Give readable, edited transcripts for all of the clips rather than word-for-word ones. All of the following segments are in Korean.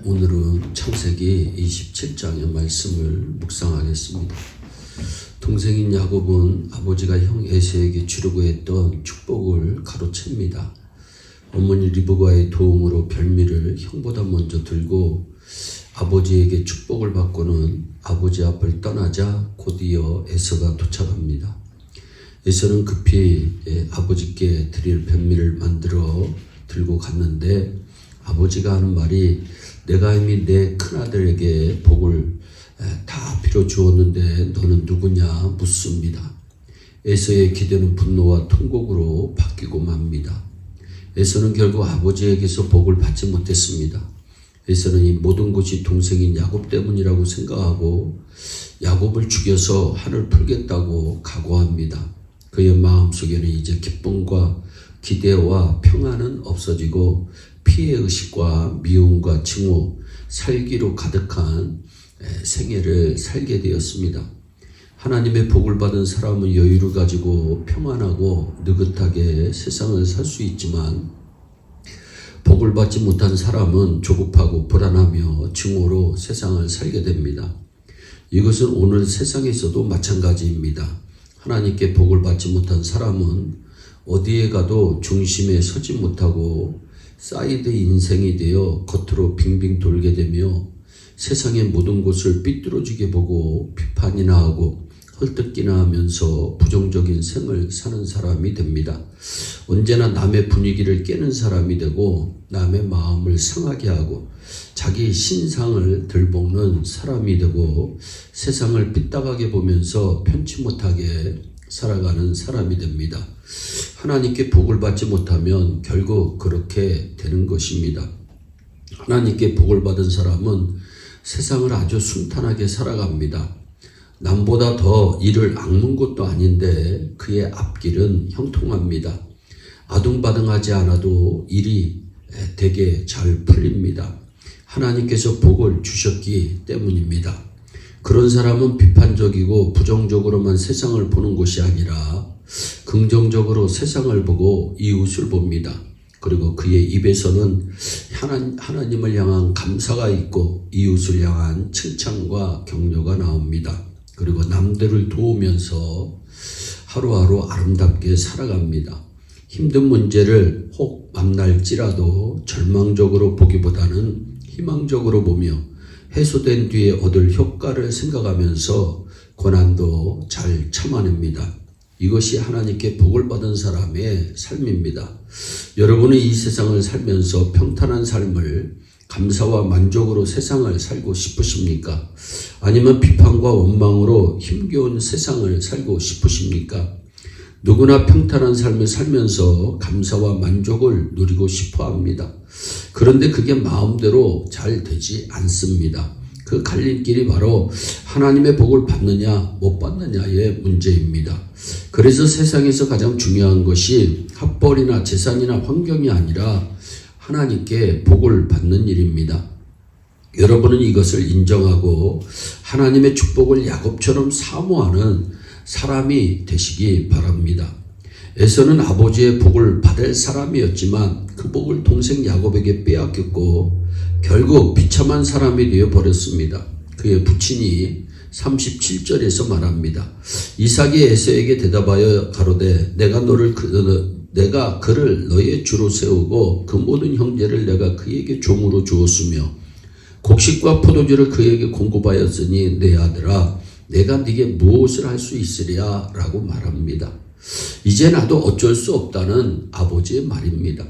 오늘은 창세기 27장의 말씀을 묵상하겠습니다. 동생인 야곱은 아버지가 형 에서에게 주려고 했던 축복을 가로챕니다. 어머니 리브가의 도움으로 별미를 형보다 먼저 들고 아버지에게 축복을 받고는 아버지 앞을 떠나자 곧이어 에서가 도착합니다. 에서는 급히 아버지께 드릴 별미를 만들어 들고 갔는데 아버지가 하는 말이 내가 이미 내 큰아들에게 복을 다 빌어 주었는데 너는 누구냐 묻습니다. 에서의 기대는 분노와 통곡으로 바뀌고 맙니다. 에서는 결국 아버지에게서 복을 받지 못했습니다. 에서는 이 모든 것이 동생인 야곱 때문이라고 생각하고 야곱을 죽여서 한을 풀겠다고 각오합니다. 그의 마음속에는 이제 기쁨과 기대와 평안은 없어지고 피해의식과 미움과 증오, 살기로 가득한 생애를 살게 되었습니다. 하나님의 복을 받은 사람은 여유를 가지고 평안하고 느긋하게 세상을 살 수 있지만 복을 받지 못한 사람은 조급하고 불안하며 증오로 세상을 살게 됩니다. 이것은 오늘 세상에서도 마찬가지입니다. 하나님께 복을 받지 못한 사람은 어디에 가도 중심에 서지 못하고 사이드 인생이 되어 겉으로 빙빙 돌게 되며 세상의 모든 것을 삐뚤어지게 보고 비판이나 하고 헐뜯기나 하면서 부정적인 생을 사는 사람이 됩니다. 언제나 남의 분위기를 깨는 사람이 되고 남의 마음을 상하게 하고 자기 신상을 들볶는 사람이 되고 세상을 삐딱하게 보면서 편치 못하게 살아가는 사람이 됩니다. 하나님께 복을 받지 못하면 결국 그렇게 되는 것입니다. 하나님께 복을 받은 사람은 세상을 아주 순탄하게 살아갑니다. 남보다 더 이를 악문 것도 아닌데 그의 앞길은 형통합니다. 아둥바둥하지 않아도 일이 되게 잘 풀립니다. 하나님께서 복을 주셨기 때문입니다. 그런 사람은 비판적이고 부정적으로만 세상을 보는 것이 아니라 긍정적으로 세상을 보고 이웃을 봅니다. 그리고 그의 입에서는 하나님을 향한 감사가 있고 이웃을 향한 칭찬과 격려가 나옵니다. 그리고 남들을 도우면서 하루하루 아름답게 살아갑니다. 힘든 문제를 혹 만날지라도 절망적으로 보기보다는 희망적으로 보며 해소된 뒤에 얻을 효과를 생각하면서 고난도 잘 참아냅니다. 이것이 하나님께 복을 받은 사람의 삶입니다. 여러분은 이 세상을 살면서 평탄한 삶을 감사와 만족으로 세상을 살고 싶으십니까? 아니면 비판과 원망으로 힘겨운 세상을 살고 싶으십니까? 누구나 평탄한 삶을 살면서 감사와 만족을 누리고 싶어 합니다. 그런데 그게 마음대로 잘 되지 않습니다. 그 갈림길이 바로 하나님의 복을 받느냐 못 받느냐의 문제입니다. 그래서 세상에서 가장 중요한 것이 학벌이나 재산이나 환경이 아니라 하나님께 복을 받는 일입니다. 여러분은 이것을 인정하고 하나님의 축복을 야곱처럼 사모하는 사람이 되시기 바랍니다. 에서는 아버지의 복을 받을 사람이었지만 그 복을 동생 야곱에게 빼앗겼고 결국 비참한 사람이 되어버렸습니다. 그의 부친이 37절에서 말합니다. 이삭이 에서에게 대답하여 가로되 내가 그를 너의 주로 세우고 그 모든 형제를 내가 그에게 종으로 주었으며 곡식과 포도주를 그에게 공급하였으니 내 아들아 내가 네게 무엇을 할 수 있으랴 라고 말합니다. 이제 나도 어쩔 수 없다는 아버지의 말입니다.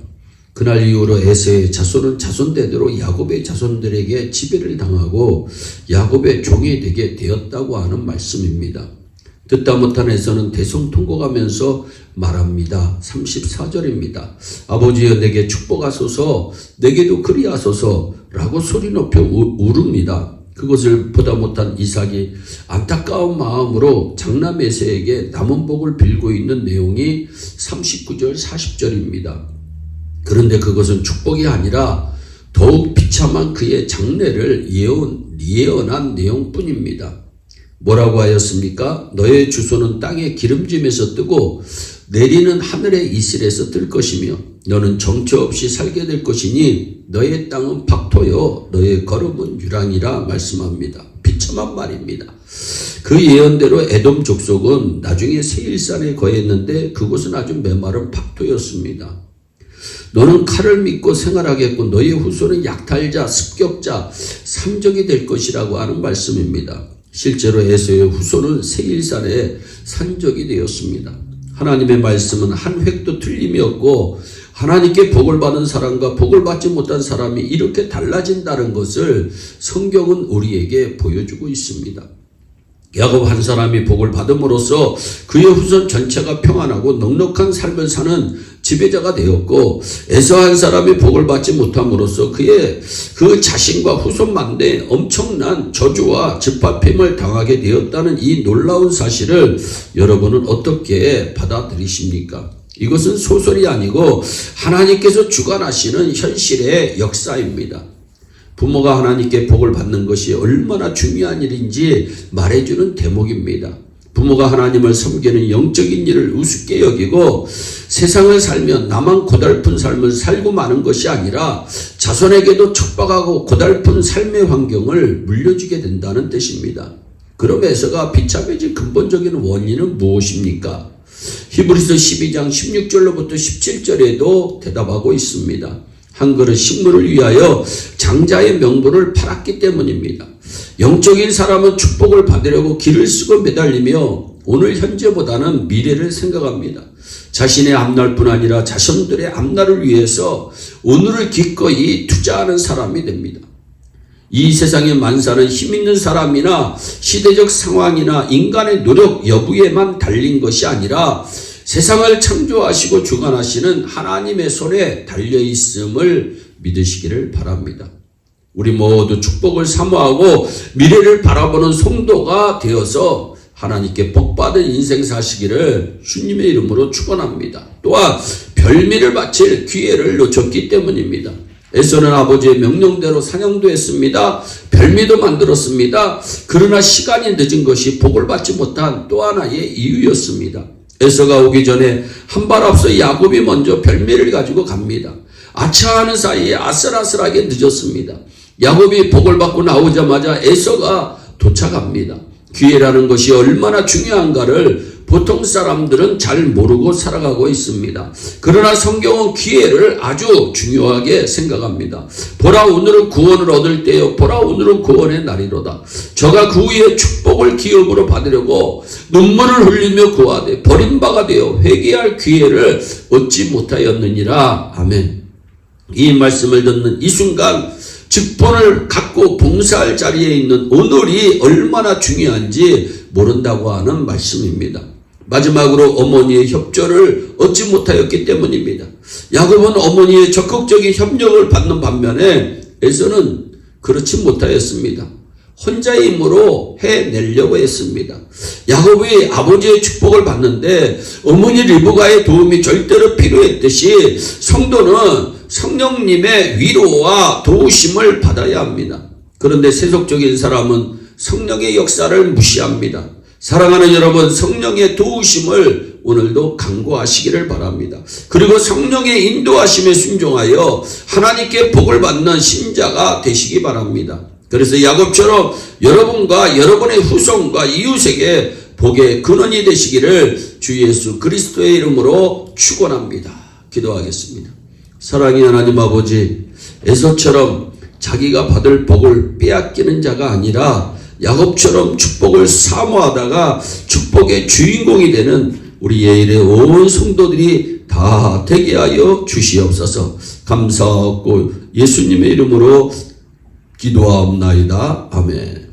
그날 이후로 에서의 자손은 자손대대로 야곱의 자손들에게 지배를 당하고 야곱의 종이 되게 되었다고 하는 말씀입니다. 듣다 못한 에서는 대성통곡하면서 말합니다. 34절입니다. 아버지여 내게 축복하소서 내게도 그리하소서 라고 소리 높여 울읍니다. 그것을 보다 못한 이삭이 안타까운 마음으로 장남 에서에게 남은 복을 빌고 있는 내용이 39절 40절입니다. 그런데 그것은 축복이 아니라 더욱 비참한 그의 장래를 예언한 내용뿐입니다. 뭐라고 하였습니까? 너의 주소는 땅의 기름짐에서 뜨고 내리는 하늘의 이슬에서 뜰 것이며 너는 정처 없이 살게 될 것이니 너의 땅은 박토요 너의 걸음은 유랑이라 말씀합니다. 비참한 말입니다. 그 예언대로 에돔 족속은 나중에 세일산에 거했는데 그곳은 아주 메마른 박토였습니다. 너는 칼을 믿고 생활하겠고 너의 후손은 약탈자, 습격자, 삼적이 될 것이라고 하는 말씀입니다. 실제로 에서의 후손은 세일산에 산적이 되었습니다. 하나님의 말씀은 한 획도 틀림이 없고 하나님께 복을 받은 사람과 복을 받지 못한 사람이 이렇게 달라진다는 것을 성경은 우리에게 보여주고 있습니다. 야곱 한 사람이 복을 받음으로써 그의 후손 전체가 평안하고 넉넉한 삶을 사는 지배자가 되었고, 에서 한 사람이 복을 받지 못함으로써 그 자신과 후손만대 엄청난 저주와 짓밟힘을 당하게 되었다는 이 놀라운 사실을 여러분은 어떻게 받아들이십니까? 이것은 소설이 아니고 하나님께서 주관하시는 현실의 역사입니다. 부모가 하나님께 복을 받는 것이 얼마나 중요한 일인지 말해주는 대목입니다. 부모가 하나님을 섬기는 영적인 일을 우습게 여기고 세상을 살면 나만 고달픈 삶을 살고 마는 것이 아니라 자손에게도 척박하고 고달픈 삶의 환경을 물려주게 된다는 뜻입니다. 그럼 에서가 비참해진 근본적인 원인은 무엇입니까? 히브리서 12장 16절로부터 17절에도 대답하고 있습니다. 한 그릇 식물을 위하여 장자의 명분을 팔았기 때문입니다. 영적인 사람은 축복을 받으려고 길을 쓰고 매달리며 오늘 현재보다는 미래를 생각합니다. 자신의 앞날뿐 아니라 자손들의 앞날을 위해서 오늘을 기꺼이 투자하는 사람이 됩니다. 이 세상의 만사는 힘있는 사람이나 시대적 상황이나 인간의 노력 여부에만 달린 것이 아니라 세상을 창조하시고 주관하시는 하나님의 손에 달려있음을 믿으시기를 바랍니다. 우리 모두 축복을 사모하고 미래를 바라보는 성도가 되어서 하나님께 복받은 인생 사시기를 주님의 이름으로 축원합니다. 또한 별미를 바칠 기회를 놓쳤기 때문입니다. 에서는 아버지의 명령대로 사냥도 했습니다. 별미도 만들었습니다. 그러나 시간이 늦은 것이 복을 받지 못한 또 하나의 이유였습니다. 에서가 오기 전에 한 발 앞서 야곱이 먼저 별미를 가지고 갑니다. 아차하는 사이에 아슬아슬하게 늦었습니다. 야곱이 복을 받고 나오자마자 에서가 도착합니다. 기회라는 것이 얼마나 중요한가를 보통 사람들은 잘 모르고 살아가고 있습니다. 그러나 성경은 기회를 아주 중요하게 생각합니다. 보라 오늘은 구원을 얻을 때요 보라 오늘은 구원의 날이로다. 저가 그 후에 축복을 기업으로 받으려고 눈물을 흘리며 구하되 버림바가 되어 회개할 기회를 얻지 못하였느니라. 아멘. 이 말씀을 듣는 이 순간 직분을 갖고 봉사할 자리에 있는 오늘이 얼마나 중요한지 모른다고 하는 말씀입니다. 마지막으로 어머니의 협조를 얻지 못하였기 때문입니다. 야곱은 어머니의 적극적인 협력을 받는 반면에 에서는 그렇지 못하였습니다. 혼자의 힘으로 해내려고 했습니다. 야곱이 아버지의 축복을 받는데 어머니 리브가의 도움이 절대로 필요했듯이 성도는 성령님의 위로와 도우심을 받아야 합니다. 그런데 세속적인 사람은 성령의 역사를 무시합니다. 사랑하는 여러분, 성령의 도우심을 오늘도 간구하시기를 바랍니다. 그리고 성령의 인도하심에 순종하여 하나님께 복을 받는 신자가 되시기 바랍니다. 그래서 야곱처럼 여러분과 여러분의 후손과 이웃에게 복의 근원이 되시기를 주 예수 그리스도의 이름으로 축원합니다. 기도하겠습니다. 사랑의 하나님 아버지, 에서처럼 자기가 받을 복을 빼앗기는 자가 아니라 야곱처럼 축복을 사모하다가 축복의 주인공이 되는 우리 예일의 온 성도들이 다 되게 하여 주시옵소서. 감사하고 예수님의 이름으로 기도하옵나이다. 아멘.